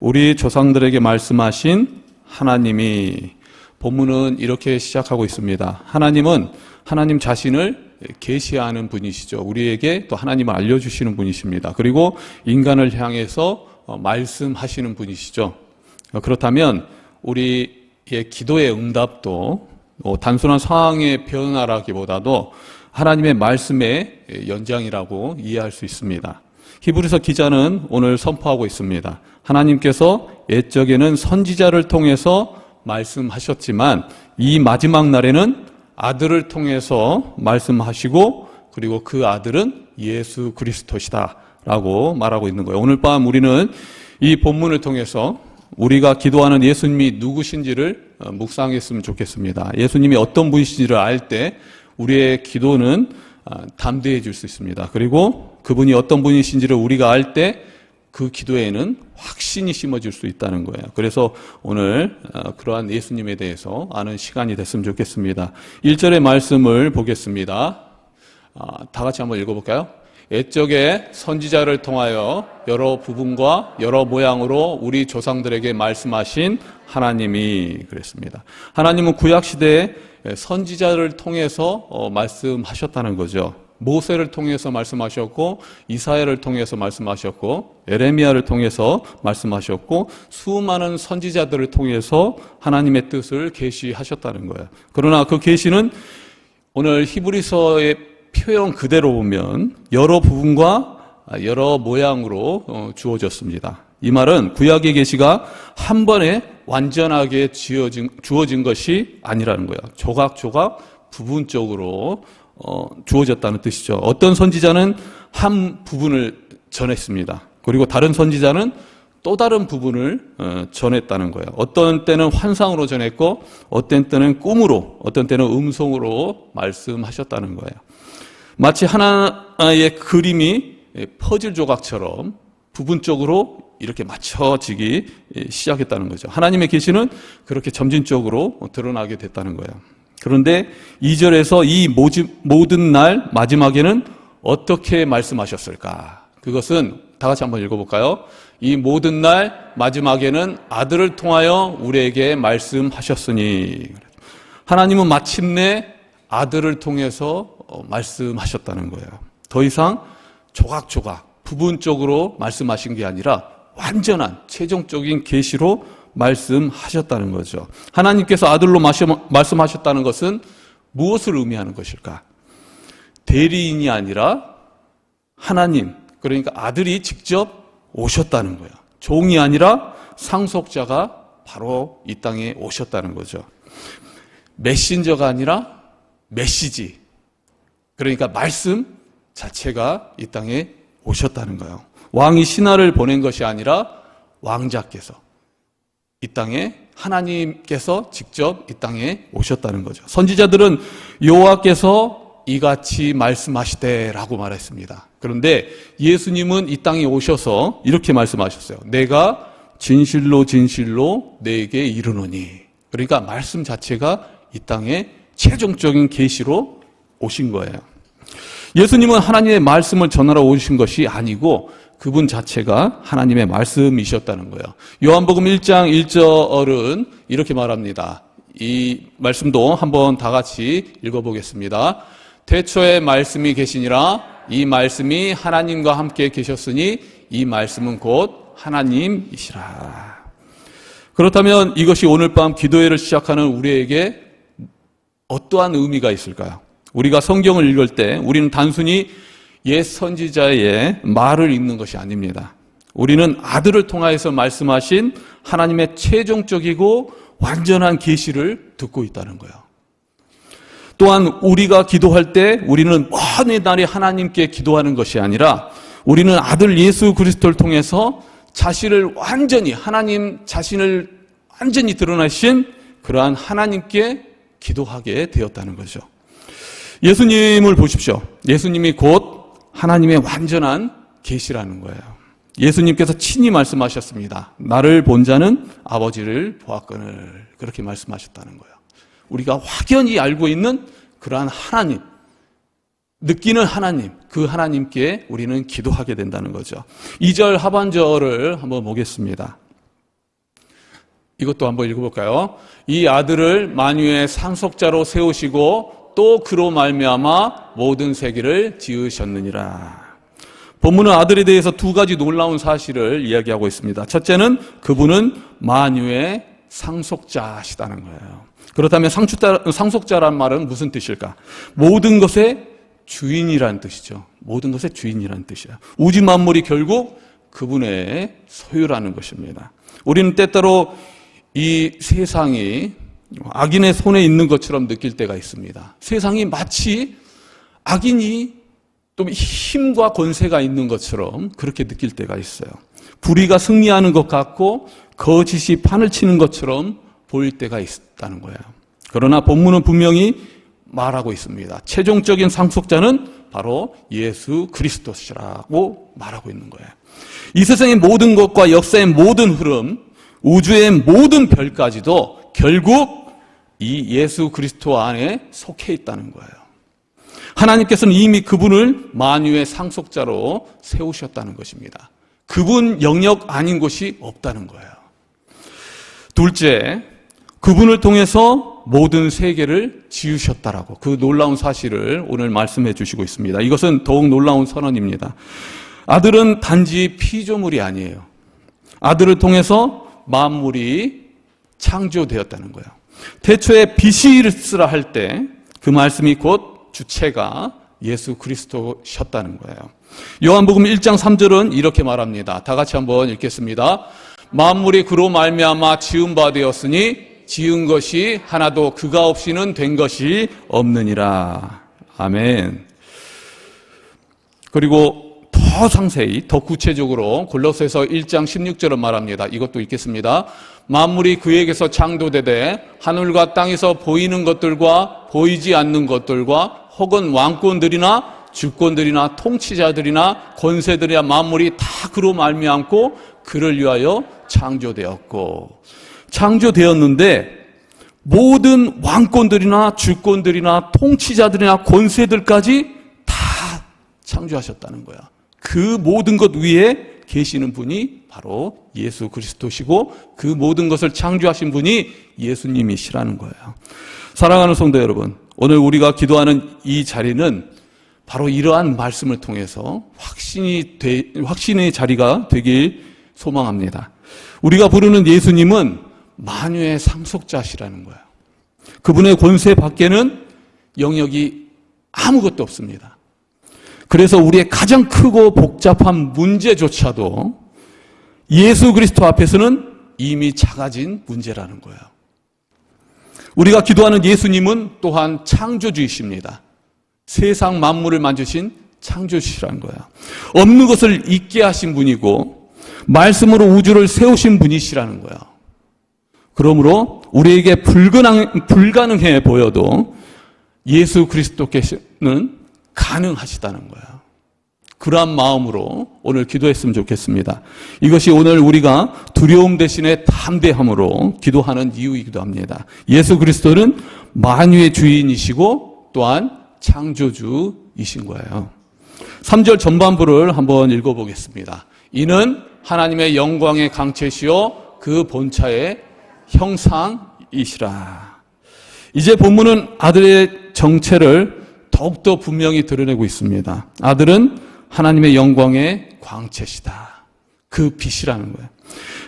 우리 조상들에게 말씀하신 하나님이, 본문은 이렇게 시작하고 있습니다. 하나님은 하나님 자신을 계시하는 분이시죠. 우리에게 또 하나님을 알려주시는 분이십니다. 그리고 인간을 향해서 말씀하시는 분이시죠. 그렇다면 우리의 기도의 응답도 단순한 상황의 변화라기보다도 하나님의 말씀의 연장이라고 이해할 수 있습니다. 히브리서 기자는 오늘 선포하고 있습니다. 하나님께서 옛적에는 선지자를 통해서 말씀하셨지만 이 마지막 날에는 아들을 통해서 말씀하시고, 그리고 그 아들은 예수 그리스도시다 라고 말하고 있는 거예요. 오늘 밤 우리는 이 본문을 통해서 우리가 기도하는 예수님이 누구신지를 묵상했으면 좋겠습니다. 예수님이 어떤 분이신지를 알 때 우리의 기도는 담대해질 수 있습니다. 그리고 그분이 어떤 분이신지를 우리가 알 때 그 기도에는 확신이 심어질 수 있다는 거예요. 그래서 오늘 그러한 예수님에 대해서 아는 시간이 됐으면 좋겠습니다. 1절의 말씀을 보겠습니다. 다 같이 한번 읽어볼까요? 옛적에 선지자를 통하여 여러 부분과 여러 모양으로 우리 조상들에게 말씀하신 하나님이, 그랬습니다. 하나님은 구약시대에 선지자를 통해서 말씀하셨다는 거죠. 모세를 통해서 말씀하셨고, 이사야를 통해서 말씀하셨고, 에레미야를 통해서 말씀하셨고, 수많은 선지자들을 통해서 하나님의 뜻을 계시하셨다는 거예요. 그러나 그 계시는 오늘 히브리서의 표현 그대로 보면 여러 부분과 여러 모양으로 주어졌습니다. 이 말은 구약의 계시가 한 번에 완전하게 주어진 것이 아니라는 거예요. 조각조각 부분적으로 주어졌다는 뜻이죠. 어떤 선지자는 한 부분을 전했습니다. 그리고 다른 선지자는 또 다른 부분을 전했다는 거예요. 어떤 때는 환상으로 전했고, 어떤 때는 꿈으로, 어떤 때는 음성으로 말씀하셨다는 거예요. 마치 하나의 그림이 퍼즐 조각처럼 부분적으로 이렇게 맞춰지기 시작했다는 거죠. 하나님의 계시는 그렇게 점진적으로 드러나게 됐다는 거예요. 그런데 2절에서 이 모든 날 마지막에는 어떻게 말씀하셨을까? 그것은 다 같이 한번 읽어볼까요? 이 모든 날 마지막에는 아들을 통하여 우리에게 말씀하셨으니, 하나님은 마침내 아들을 통해서 말씀하셨다는 거예요. 더 이상 조각조각 부분적으로 말씀하신 게 아니라 완전한 최종적인 계시로 말씀하셨다는 거죠. 하나님께서 아들로 말씀하셨다는 것은 무엇을 의미하는 것일까? 대리인이 아니라 하나님, 그러니까 아들이 직접 오셨다는 거예요. 종이 아니라 상속자가 바로 이 땅에 오셨다는 거죠. 메신저가 아니라 메시지, 그러니까 말씀 자체가 이 땅에 오셨다는 거예요. 왕이 신하를 보낸 것이 아니라 왕자께서 이 땅에, 하나님께서 직접 이 땅에 오셨다는 거죠. 선지자들은 여호와께서 이같이 말씀하시되라고 말했습니다. 그런데 예수님은 이 땅에 오셔서 이렇게 말씀하셨어요. 내가 진실로 진실로 너에게 이르노니. 그러니까 말씀 자체가 이 땅에 최종적인 계시로 오신 거예요. 예수님은 하나님의 말씀을 전하러 오신 것이 아니고 그분 자체가 하나님의 말씀이셨다는 거예요. 요한복음 1장 1절은 이렇게 말합니다. 이 말씀도 한번 다 같이 읽어보겠습니다. 태초에 말씀이 계시니라. 이 말씀이 하나님과 함께 계셨으니 이 말씀은 곧 하나님이시라. 그렇다면 이것이 오늘 밤 기도회를 시작하는 우리에게 어떠한 의미가 있을까요? 우리가 성경을 읽을 때 우리는 단순히 옛 선지자의 말을 읽는 것이 아닙니다. 우리는 아들을 통하여서 말씀하신 하나님의 최종적이고 완전한 계시를 듣고 있다는 거예요. 또한 우리가 기도할 때 우리는 먼 날에 하나님께 기도하는 것이 아니라 우리는 아들 예수 그리스도를 통해서 자신을 완전히, 하나님 자신을 완전히 드러나신 그러한 하나님께 기도하게 되었다는 거죠. 예수님을 보십시오. 예수님이 곧 하나님의 완전한 계시라는 거예요. 예수님께서 친히 말씀하셨습니다. 나를 본 자는 아버지를 보았거늘. 그렇게 말씀하셨다는 거예요. 우리가 확연히 알고 있는 그러한 하나님, 느끼는 하나님, 그 하나님께 우리는 기도하게 된다는 거죠. 2절 하반절을 한번 보겠습니다. 이것도 한번 읽어볼까요? 이 아들을 만유의 상속자로 세우시고 또 그로 말미암아 모든 세계를 지으셨느니라. 본문은 아들에 대해서 두 가지 놀라운 사실을 이야기하고 있습니다. 첫째는 그분은 만유의 상속자시다는 거예요. 그렇다면 상속자란 말은 무슨 뜻일까? 모든 것의 주인이라는 뜻이죠. 모든 것의 주인이라는 뜻이에요. 우주 만물이 결국 그분의 소유라는 것입니다. 우리는 때때로 이 세상이 악인의 손에 있는 것처럼 느낄 때가 있습니다. 세상이 마치 악인이 또 힘과 권세가 있는 것처럼 그렇게 느낄 때가 있어요. 불의가 승리하는 것 같고 거짓이 판을 치는 것처럼 보일 때가 있다는 거예요. 그러나 본문은 분명히 말하고 있습니다. 최종적인 상속자는 바로 예수 그리스도시라고 말하고 있는 거예요. 이 세상의 모든 것과 역사의 모든 흐름, 우주의 모든 별까지도 결국 이 예수 그리스도 안에 속해 있다는 거예요. 하나님께서는 이미 그분을 만유의 상속자로 세우셨다는 것입니다. 그분 영역 아닌 곳이 없다는 거예요. 둘째, 그분을 통해서 모든 세계를 지으셨다라고 그 놀라운 사실을 오늘 말씀해 주시고 있습니다. 이것은 더욱 놀라운 선언입니다. 아들은 단지 피조물이 아니에요. 아들을 통해서 만물이 창조되었다는 거예요. 태초에 빛이 있으라 할 때 그 말씀이 곧 주체가 예수 그리스도셨다는 거예요. 요한복음 1장 3절은 이렇게 말합니다. 다 같이 한번 읽겠습니다. 만물이 그로 말미암아 지은 바 되었으니 지은 것이 하나도 그가 없이는 된 것이 없느니라. 아멘. 그리고 더 상세히, 더 구체적으로 골로새서 1장 16절은 말합니다. 이것도 읽겠습니다. 만물이 그에게서 창조되되 하늘과 땅에서 보이는 것들과 보이지 않는 것들과 혹은 왕권들이나 주권들이나 통치자들이나 권세들이나 만물이 다 그로 말미암고 그를 위하여 창조되었고, 창조되었는데 모든 왕권들이나 주권들이나 통치자들이나 권세들까지 다 창조하셨다는 거야. 그 모든 것 위에 계시는 분이 바로 예수 그리스도시고 그 모든 것을 창조하신 분이 예수님이시라는 거예요. 사랑하는 성도 여러분, 오늘 우리가 기도하는 이 자리는 바로 이러한 말씀을 통해서 확신의 자리가 되길 소망합니다. 우리가 부르는 예수님은 만유의 상속자시라는 거예요. 그분의 권세 밖에는 영역이 아무것도 없습니다. 그래서 우리의 가장 크고 복잡한 문제조차도 예수 그리스도 앞에서는 이미 작아진 문제라는 거예요. 우리가 기도하는 예수님은 또한 창조주이십니다. 세상 만물을 만드신 창조주시라는 거예요. 없는 것을 있게 하신 분이고 말씀으로 우주를 세우신 분이시라는 거예요. 그러므로 우리에게 불가능해 보여도 예수 그리스도께서는 가능하시다는 거예요. 그러한 마음으로 오늘 기도했으면 좋겠습니다. 이것이 오늘 우리가 두려움 대신에 담대함으로 기도하는 이유이기도 합니다. 예수 그리스도는 만유의 주인이시고 또한 창조주이신 거예요. 3절 전반부를 한번 읽어보겠습니다. 이는 하나님의 영광의 강체시요 그 본체의 형상이시라. 이제 본문은 아들의 정체를 더욱더 분명히 드러내고 있습니다. 아들은 하나님의 영광의 광채시다. 그 빛이라는 거예요.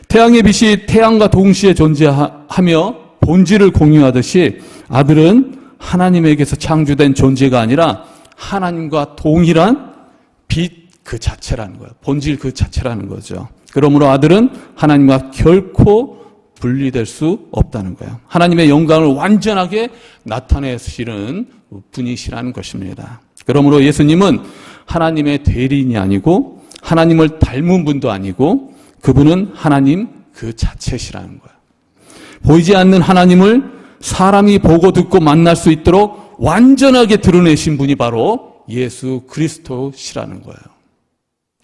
태양의 빛이 태양과 동시에 존재하며 본질을 공유하듯이 아들은 하나님에게서 창조된 존재가 아니라 하나님과 동일한 빛 그 자체라는 거예요. 본질 그 자체라는 거죠. 그러므로 아들은 하나님과 결코 분리될 수 없다는 거예요. 하나님의 영광을 완전하게 나타내시는 분이시라는 것입니다. 그러므로 예수님은 하나님의 대리인이 아니고 하나님을 닮은 분도 아니고 그분은 하나님 그 자체시라는 거예요. 보이지 않는 하나님을 사람이 보고 듣고 만날 수 있도록 완전하게 드러내신 분이 바로 예수 그리스도시라는 거예요.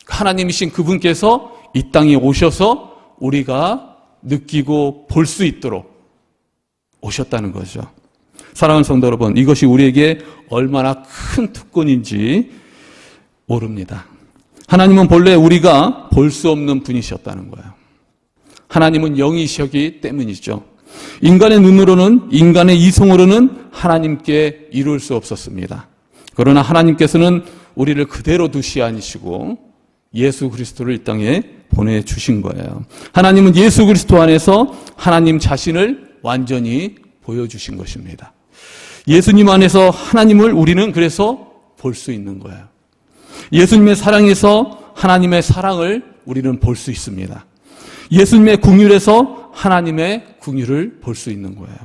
하나님이신 그분께서 이 땅에 오셔서 우리가 느끼고 볼 수 있도록 오셨다는 거죠. 사랑하는 성도 여러분, 이것이 우리에게 얼마나 큰 특권인지 모릅니다. 하나님은 본래 우리가 볼 수 없는 분이셨다는 거예요. 하나님은 영이시기 때문이죠. 인간의 눈으로는, 인간의 이성으로는 하나님께 이룰 수 없었습니다. 그러나 하나님께서는 우리를 그대로 두시 아니시고 예수 그리스도를 이 땅에 보내주신 거예요. 하나님은 예수 그리스도 안에서 하나님 자신을 완전히 보여주신 것입니다. 예수님 안에서 하나님을 우리는 그래서 볼 수 있는 거예요. 예수님의 사랑에서 하나님의 사랑을 우리는 볼 수 있습니다. 예수님의 긍휼에서 하나님의 긍휼을 볼 수 있는 거예요.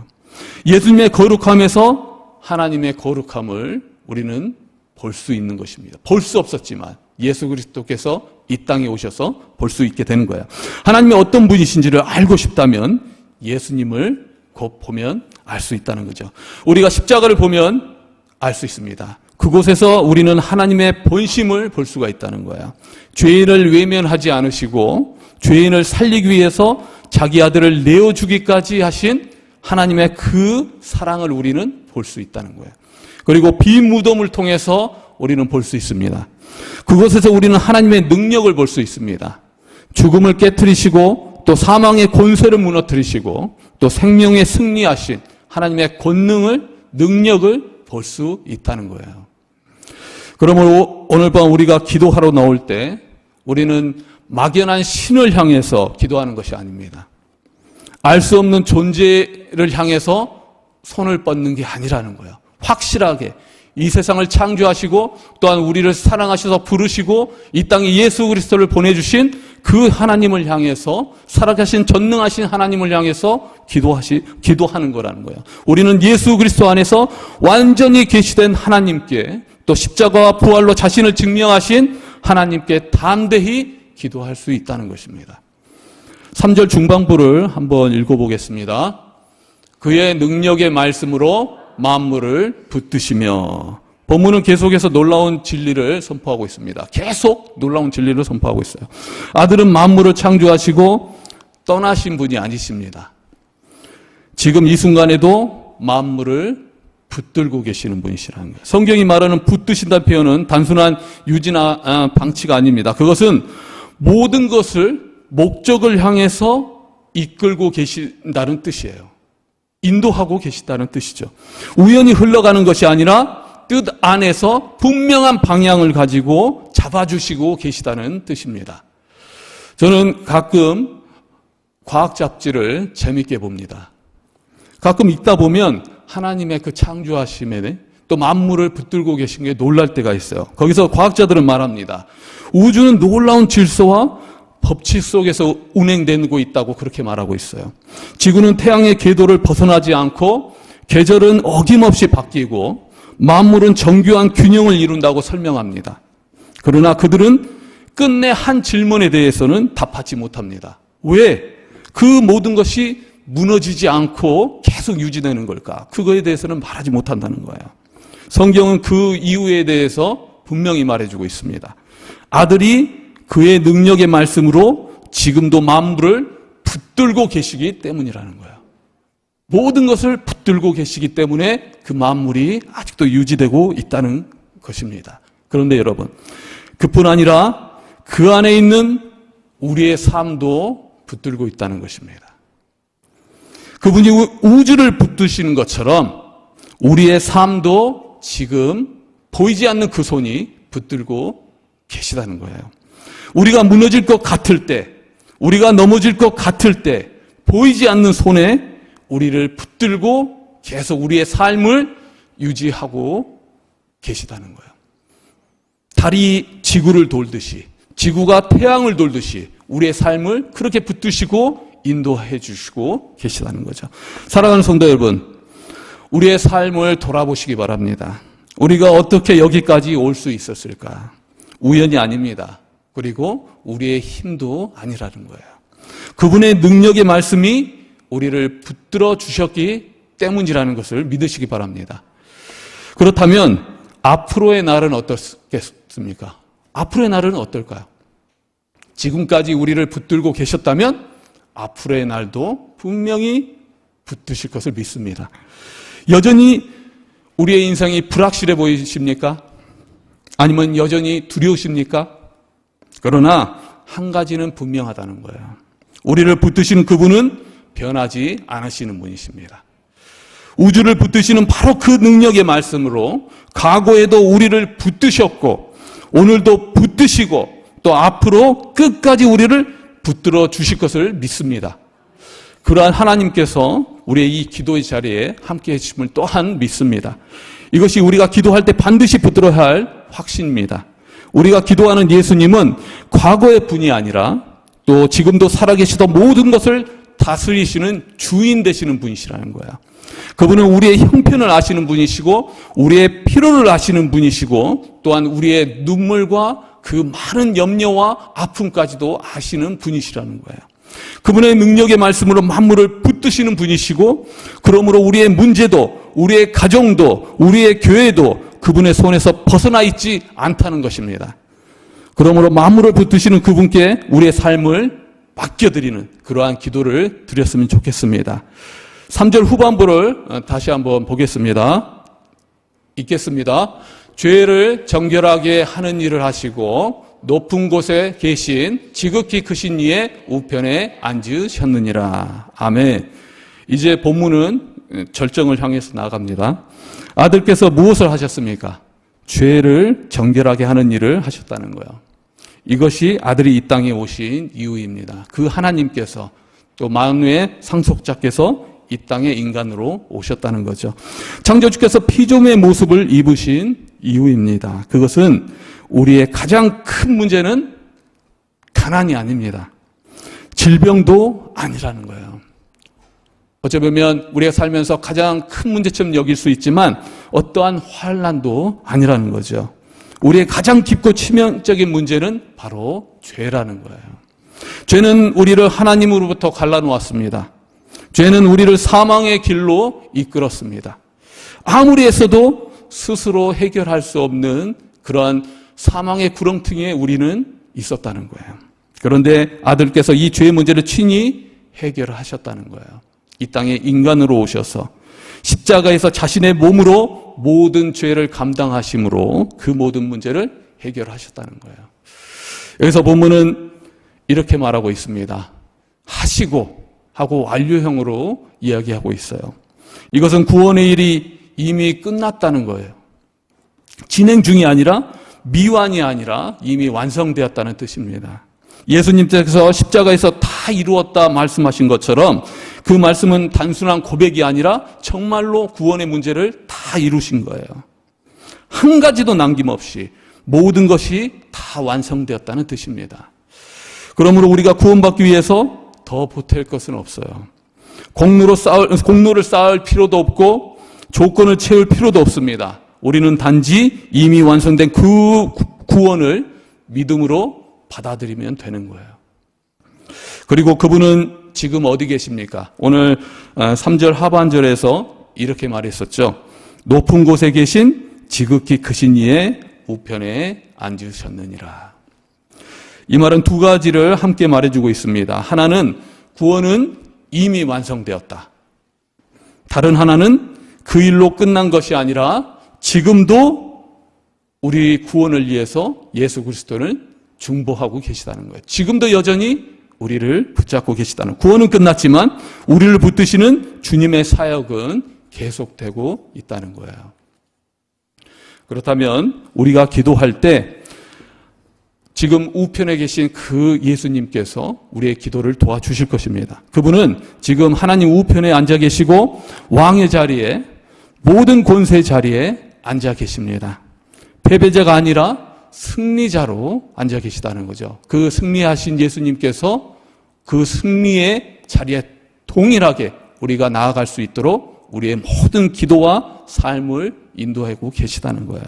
예수님의 거룩함에서 하나님의 거룩함을 우리는 볼 수 있는 것입니다. 볼 수 없었지만 예수 그리스도께서 이 땅에 오셔서 볼 수 있게 되는 거예요. 하나님의 어떤 분이신지를 알고 싶다면 예수님을 곧 보면 알 수 있다는 거죠. 우리가 십자가를 보면 알 수 있습니다. 그곳에서 우리는 하나님의 본심을 볼 수가 있다는 거예요. 죄인을 외면하지 않으시고 죄인을 살리기 위해서 자기 아들을 내어주기까지 하신 하나님의 그 사랑을 우리는 볼 수 있다는 거예요. 그리고 빈 무덤을 통해서 우리는 볼 수 있습니다. 그곳에서 우리는 하나님의 능력을 볼 수 있습니다. 죽음을 깨트리시고 또 사망의 권세를 무너뜨리시고 또 생명에 승리하신 하나님의 권능을, 능력을 볼 수 있다는 거예요. 그러므로 오늘 밤 우리가 기도하러 나올 때 우리는 막연한 신을 향해서 기도하는 것이 아닙니다. 알 수 없는 존재를 향해서 손을 뻗는 게 아니라는 거예요. 확실하게 이 세상을 창조하시고 또한 우리를 사랑하셔서 부르시고 이 땅에 예수 그리스도를 보내주신 그 하나님을 향해서, 살아계신 전능하신 하나님을 향해서 기도하는 거라는 거예요. 우리는 예수 그리스도 안에서 완전히 계시된 하나님께, 또 십자가와 부활로 자신을 증명하신 하나님께 담대히 기도할 수 있다는 것입니다. 3절 중반부를 한번 읽어보겠습니다. 그의 능력의 말씀으로 만물을 붙드시며. 본문은 계속해서 놀라운 진리를 선포하고 있습니다. 계속 놀라운 진리를 선포하고 있어요. 아들은 만물을 창조하시고 떠나신 분이 아니십니다. 지금 이 순간에도 만물을 붙들고 계시는 분이시라는 거예요. 성경이 말하는 붙드신다는 표현은 단순한 유지나 방치가 아닙니다. 그것은 모든 것을 목적을 향해서 이끌고 계신다는 뜻이에요. 인도하고 계시다는 뜻이죠. 우연히 흘러가는 것이 아니라 뜻 안에서 분명한 방향을 가지고 잡아주시고 계시다는 뜻입니다. 저는 가끔 과학 잡지를 재밌게 봅니다. 가끔 읽다 보면 하나님의 그 창조하심에 또 만물을 붙들고 계신 게 놀랄 때가 있어요. 거기서 과학자들은 말합니다. 우주는 놀라운 질서와 법칙 속에서 운행되고 있다고 그렇게 말하고 있어요. 지구는 태양의 궤도를 벗어나지 않고 계절은 어김없이 바뀌고 만물은 정교한 균형을 이룬다고 설명합니다. 그러나 그들은 끝내 한 질문에 대해서는 답하지 못합니다. 왜 그 모든 것이 무너지지 않고 계속 유지되는 걸까? 그거에 대해서는 말하지 못한다는 거예요. 성경은 그 이유에 대해서 분명히 말해주고 있습니다. 아들이 그의 능력의 말씀으로 지금도 만물을 붙들고 계시기 때문이라는 거예요. 모든 것을 붙들고 계시기 때문에 그 만물이 아직도 유지되고 있다는 것입니다. 그런데 여러분, 그뿐 아니라 그 안에 있는 우리의 삶도 붙들고 있다는 것입니다. 그분이 우주를 붙드시는 것처럼 우리의 삶도 지금 보이지 않는 그 손이 붙들고 계시다는 거예요. 우리가 무너질 것 같을 때, 우리가 넘어질 것 같을 때 보이지 않는 손에 우리를 붙들고 계속 우리의 삶을 유지하고 계시다는 거예요. 달이 지구를 돌듯이, 지구가 태양을 돌듯이 우리의 삶을 그렇게 붙드시고 인도해 주시고 계시다는 거죠. 사랑하는 성도 여러분, 우리의 삶을 돌아보시기 바랍니다. 우리가 어떻게 여기까지 올 수 있었을까? 우연이 아닙니다. 그리고 우리의 힘도 아니라는 거예요. 그분의 능력의 말씀이 우리를 붙들어 주셨기 때문이라는 것을 믿으시기 바랍니다. 그렇다면 앞으로의 날은 어떻겠습니까? 앞으로의 날은 어떨까요? 지금까지 우리를 붙들고 계셨다면 앞으로의 날도 분명히 붙드실 것을 믿습니다. 여전히 우리의 인생이 불확실해 보이십니까? 아니면 여전히 두려우십니까? 그러나 한 가지는 분명하다는 거예요. 우리를 붙드시는 그분은 변하지 않으시는 분이십니다. 우주를 붙드시는 바로 그 능력의 말씀으로 과거에도 우리를 붙드셨고 오늘도 붙드시고 또 앞으로 끝까지 우리를 붙들어 주실 것을 믿습니다. 그러한 하나님께서 우리의 이 기도의 자리에 함께해 주심을 또한 믿습니다. 이것이 우리가 기도할 때 반드시 붙들어야 할 확신입니다. 우리가 기도하는 예수님은 과거의 분이 아니라 또 지금도 살아계시던 모든 것을 다스리시는 주인 되시는 분이시라는 거야. 그분은 우리의 형편을 아시는 분이시고 우리의 필요를 아시는 분이시고 또한 우리의 눈물과 그 많은 염려와 아픔까지도 아시는 분이시라는 거예요. 그분의 능력의 말씀으로 만물을 붙드시는 분이시고 그러므로 우리의 문제도 우리의 가정도 우리의 교회도 그분의 손에서 벗어나 있지 않다는 것입니다. 그러므로 만물을 붙드시는 그분께 우리의 삶을 맡겨드리는 그러한 기도를 드렸으면 좋겠습니다. 3절 후반부를 다시 한번 보겠습니다. 읽겠습니다. 죄를 정결하게 하는 일을 하시고 높은 곳에 계신 지극히 크신 이의 우편에 앉으셨느니라. 아멘. 이제 본문은 절정을 향해서 나아갑니다. 아들께서 무엇을 하셨습니까? 죄를 정결하게 하는 일을 하셨다는 거예요. 이것이 아들이 이 땅에 오신 이유입니다. 그 하나님께서 또 만유의 상속자께서 이 땅에 인간으로 오셨다는 거죠. 창조주께서 피조물의 모습을 입으신 이유입니다. 그것은 우리의 가장 큰 문제는 가난이 아닙니다. 질병도 아니라는 거예요. 어쩌면 우리가 살면서 가장 큰 문제처럼 여길 수 있지만 어떠한 환난도 아니라는 거죠. 우리의 가장 깊고 치명적인 문제는 바로 죄라는 거예요. 죄는 우리를 하나님으로부터 갈라놓았습니다. 죄는 우리를 사망의 길로 이끌었습니다. 아무리 했어도 스스로 해결할 수 없는 그러한 사망의 구렁텅이에 우리는 있었다는 거예요. 그런데 아들께서 이 죄의 문제를 친히 해결하셨다는 거예요. 이 땅에 인간으로 오셔서 십자가에서 자신의 몸으로 모든 죄를 감당하심으로 그 모든 문제를 해결하셨다는 거예요. 여기서 본문은 이렇게 말하고 있습니다. 하시고 하고 완료형으로 이야기하고 있어요. 이것은 구원의 일이 이미 끝났다는 거예요. 진행 중이 아니라 미완이 아니라 이미 완성되었다는 뜻입니다. 예수님께서 십자가에서 다 이루었다 말씀하신 것처럼 그 말씀은 단순한 고백이 아니라 정말로 구원의 문제를 다 이루신 거예요. 한 가지도 남김없이 모든 것이 다 완성되었다는 뜻입니다. 그러므로 우리가 구원받기 위해서 더 보탤 것은 없어요. 공로를 쌓을 필요도 없고 조건을 채울 필요도 없습니다. 우리는 단지 이미 완성된 그 구원을 믿음으로 받아들이면 되는 거예요. 그리고 그분은 지금 어디 계십니까? 오늘 3절 하반절에서 이렇게 말했었죠. 높은 곳에 계신 지극히 크신 이의 우편에 앉으셨느니라. 이 말은 두 가지를 함께 말해주고 있습니다. 하나는 구원은 이미 완성되었다. 다른 하나는 그 일로 끝난 것이 아니라 지금도 우리 구원을 위해서 예수 그리스도를 중보하고 계시다는 거예요. 지금도 여전히 우리를 붙잡고 계시다는, 구원은 끝났지만 우리를 붙드시는 주님의 사역은 계속되고 있다는 거예요. 그렇다면 우리가 기도할 때 지금 우편에 계신 그 예수님께서 우리의 기도를 도와주실 것입니다. 그분은 지금 하나님 우편에 앉아 계시고 왕의 자리에, 모든 권세의 자리에 앉아 계십니다. 패배자가 아니라 승리자로 앉아 계시다는 거죠. 그 승리하신 예수님께서 그 승리의 자리에 동일하게 우리가 나아갈 수 있도록 우리의 모든 기도와 삶을 인도하고 계시다는 거예요.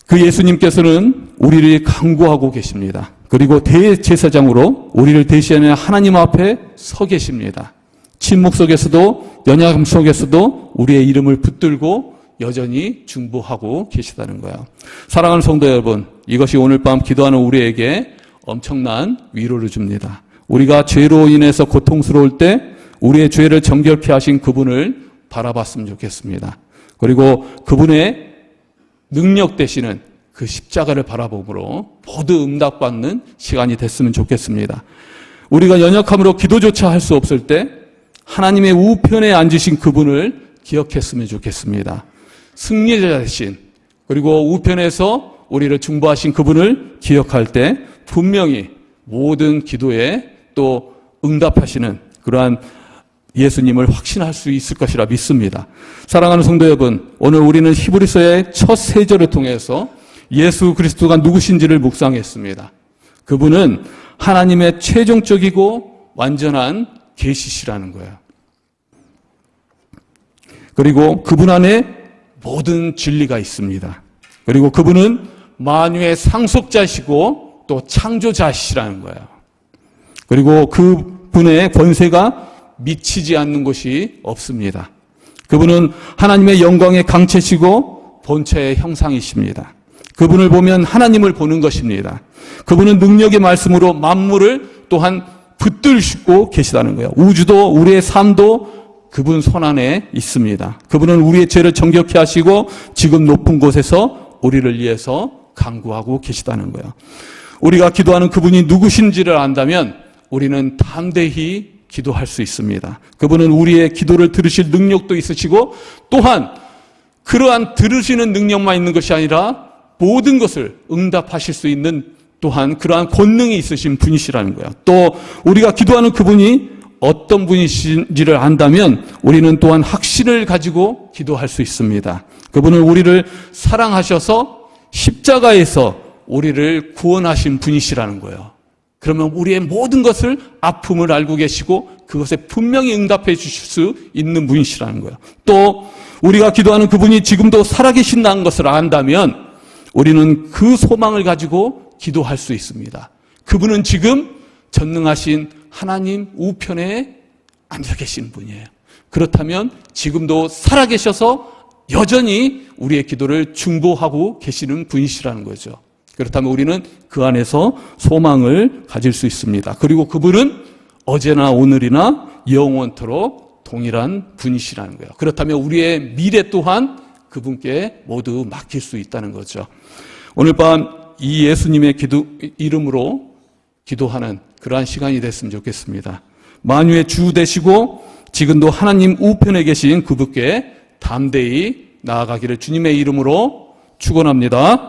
그 예수님께서는 우리를 강구하고 계십니다. 그리고 대제사장으로 우리를 대신하는 하나님 앞에 서 계십니다. 침묵 속에서도 연약함 속에서도 우리의 이름을 붙들고 여전히 중보하고 계시다는 거예요. 사랑하는 성도 여러분, 이것이 오늘 밤 기도하는 우리에게 엄청난 위로를 줍니다. 우리가 죄로 인해서 고통스러울 때 우리의 죄를 정결케 하신 그분을 바라봤으면 좋겠습니다. 그리고 그분의 능력 되시는 그 십자가를 바라봄으로 모두 응답받는 시간이 됐으면 좋겠습니다. 우리가 연약함으로 기도조차 할 수 없을 때 하나님의 우편에 앉으신 그분을 기억했으면 좋겠습니다. 승리자 대신, 그리고 우편에서 우리를 중보하신 그분을 기억할 때 분명히 모든 기도에 또 응답하시는 그러한 예수님을 확신할 수 있을 것이라 믿습니다. 사랑하는 성도 여러분, 오늘 우리는 히브리서의 첫 세 절을 통해서 예수 그리스도가 누구신지를 묵상했습니다. 그분은 하나님의 최종적이고 완전한 계시시라는 거예요. 그리고 그분 안에 모든 진리가 있습니다. 그리고 그분은 만유의 상속자시고 또 창조자시라는 거예요. 그리고 그분의 권세가 미치지 않는 곳이 없습니다. 그분은 하나님의 영광의 강체시고 본체의 형상이십니다. 그분을 보면 하나님을 보는 것입니다. 그분은 능력의 말씀으로 만물을 또한 붙들시고 계시다는 거예요. 우주도 우리의 삶도 그분 손안에 있습니다. 그분은 우리의 죄를 정결케 하시고 지금 높은 곳에서 우리를 위해서 간구하고 계시다는 거예요. 우리가 기도하는 그분이 누구신지를 안다면 우리는 담대히 기도할 수 있습니다. 그분은 우리의 기도를 들으실 능력도 있으시고 또한 그러한 들으시는 능력만 있는 것이 아니라 모든 것을 응답하실 수 있는 또한 그러한 권능이 있으신 분이시라는 거예요. 또 우리가 기도하는 그분이 어떤 분이신지를 안다면 우리는 또한 확신을 가지고 기도할 수 있습니다. 그분은 우리를 사랑하셔서 십자가에서 우리를 구원하신 분이시라는 거예요. 그러면 우리의 모든 것을 아픔을 알고 계시고 그것에 분명히 응답해 주실 수 있는 분이시라는 거예요. 또 우리가 기도하는 그분이 지금도 살아계신다는 것을 안다면 우리는 그 소망을 가지고 기도할 수 있습니다. 그분은 지금 전능하신 하나님 우편에 앉아 계신 분이에요. 그렇다면 지금도 살아계셔서 여전히 우리의 기도를 중보하고 계시는 분이시라는 거죠. 그렇다면 우리는 그 안에서 소망을 가질 수 있습니다. 그리고 그분은 어제나 오늘이나 영원토록 동일한 분이시라는 거예요. 그렇다면 우리의 미래 또한 그분께 모두 맡길 수 있다는 거죠. 오늘 밤 이 예수님의 이름으로 기도하는 그러한 시간이 됐으면 좋겠습니다. 만유의 주 되시고 지금도 하나님 우편에 계신 그분께 담대히 나아가기를 주님의 이름으로 축원합니다.